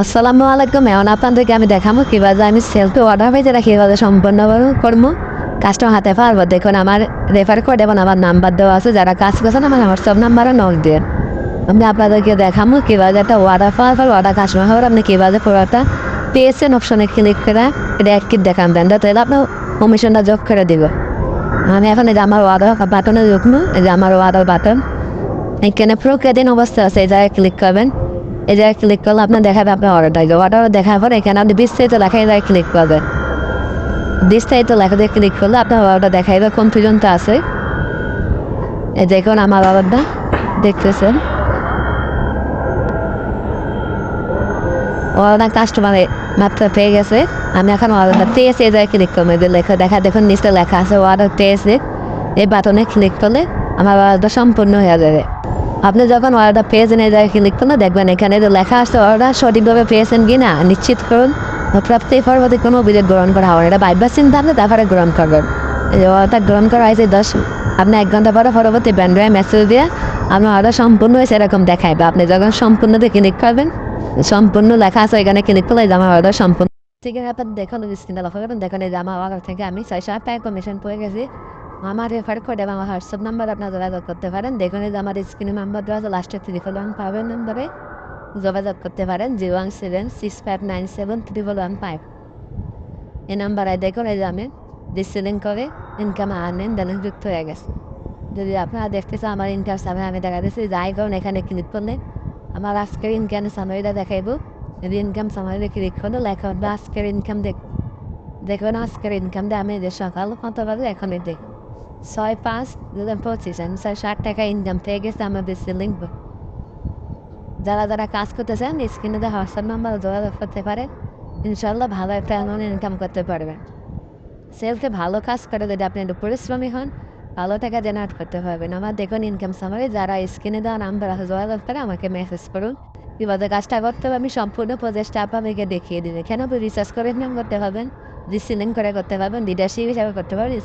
আসসালামু আলাইকুম। এখন আপনাদেরকে আমি দেখাবো কীভাবে আমি সেলফি অর্ডার পেয়েছি এটা কীভাবে সম্পূর্ণ করবো। কাজটা হাতে পারবো। দেখুন আমার রেফার কোড এবং আমার নাম্বার দেওয়া আছে, যারা কাজ করছেন আমার হোয়াটসঅ্যাপ নাম্বারে নক দিয়ে আমি আপনাদেরকে দেখাবো কীভাবে একটা অর্ডার পাওয়ার পর অর্ডার কাস্টমার হওয়ার আপনি কীভাবে পুরোটা পেয়েছেন অপশনে ক্লিক করে এটা এক কিট দেখান দেন, তাহলে আপনার কমিশনটা যোগ করে দিব। আমি এখন এই যে আমার অর্ডার বাটনে ঢুকবো, এই যে আমার অর্ডার বাটন এখানে প্রক্রিয়াধীন অবস্থা আছে, এই জায়গায় ক্লিক করবেন। এই জায়গায় ক্লিক করলে আপনার দেখাবে আপনার অর্ডার দেখার পর এখানে আপনি বিস্তারিত লেখা এই জায়গায় ক্লিক করবেন। বিস্তারিত লেখা দিয়ে ক্লিক করলে আপনার অর্ডার দেখাইবে কোন পর্যন্ত আছে। এই দেখুন আমার অর্ডারটা দেখতেছেন, অর্ডার কাস্টমারে মাত্র পেয়ে গেছে। আমি এখন অর্ডারটা পেয়েছি, এই জায়গায় ক্লিক করবো। যে লেখা দেখা দেখুন নিচে লেখা আছে অর্ডার পেয়েছে, এই বাটনে ক্লিক করলে আমার অর্ডার সম্পূর্ণ হয়ে যাবে। আপনি যখন অর্ডার পেয়েছেন এই জায়গায় ক্লিক করলে দেখবেন এখানে যে লেখা আছে অর্ডার সঠিকভাবে পেয়েছেন কি না নিশ্চিত করুন। প্রাপ্তি পরবর্তী কোনো অভিযোগ গ্রহণ করা হবে, এটা বাইবার চিন্তা আপনি তারপরে গ্রহণ করবেন। এই যে অর্ডার গ্রহণ করা হয়েছে আপনি 1 ঘন্টা পরে পরবর্তী ব্যান্ডে মেসেজ দিয়ে আপনার অর্ডার সম্পূর্ণ হয়েছে এরকম দেখাইবে। আপনি যখন সম্পূর্ণতে ক্লিক করবেন, সম্পূর্ণ লেখা আছে এখানে ক্লিক করলে আমার অর্ডার সম্পূর্ণ ঠিক আছে। আপনার দেখুন স্ক্রিনে লক্ষ্য করবেন, দেখুন এই যে আমার অর্ডার থেকে আমি 600 টাকা কমিশন পেয়ে গেছি। আমার রেফার কোড এবং আমার হোয়াটসঅ্যাপ নাম্বার আপনার যোগাযোগ করতে পারেন। দেখুন এই যে আমার স্ক্রিনে নাম্বার দেওয়া আছে, লাস্টে 311 পাবেন নাম্বারে যোগাযোগ করতে পারেন। 01765973115 এই নাম্বারে দেখুন এই যে আমি ডিসেলিং করে ইনকাম আর্নিং ব্যালেন্স যুক্ত হয়ে গেছে। যদি আপনারা দেখতে চান আমার ইনকাম সামনে আমি দেখা দিচ্ছি, যাই কারণ এখানে ক্লিক করলে আমার আজকের ইনকাম সামারিটা দেখাইব। যদি ইনকাম সামারিটা ক্লিক করলে লেখা হবে আজকের ইনকাম দেখবেন। আজকের ইনকাম দিয়ে আমি যে সকাল কত বাজে এখন দেখ 6/5/2025 আমি 60 টাকা ইনকাম পেয়ে গেছে আমার ডিসেলিং। যারা যারা কাজ করতেছেন স্ক্রিনে দেওয়া হোয়াটসঅ্যাপ নাম্বার যোগাযোগ করতে পারেন, ইনশাল্লাহ ভালো একটা অ্যামাউন্ট ইনকাম করতে পারবেন। সেলসে ভালো কাজ করে যদি আপনি একটু পরিশ্রমী হন ভালো টাকা জেনারেট করতে পারবেন। আমার দেখুন ইনকাম সামারি, যারা স্ক্রিনে দেওয়া নাম্বার আছে যোগাযোগ করে আমাকে মেসেজ করুন। কীভাবে কাজটা করতে হবে আমি সম্পূর্ণ প্রজেক্টটা আপনাদেরকে দেখিয়ে দিন। কেন রিসার্চ করে ইনকাম করতে পারবেন, ডিসিলিং করে করতে পারবেন, লিডারশিপ হিসাবে করতে পারবেন।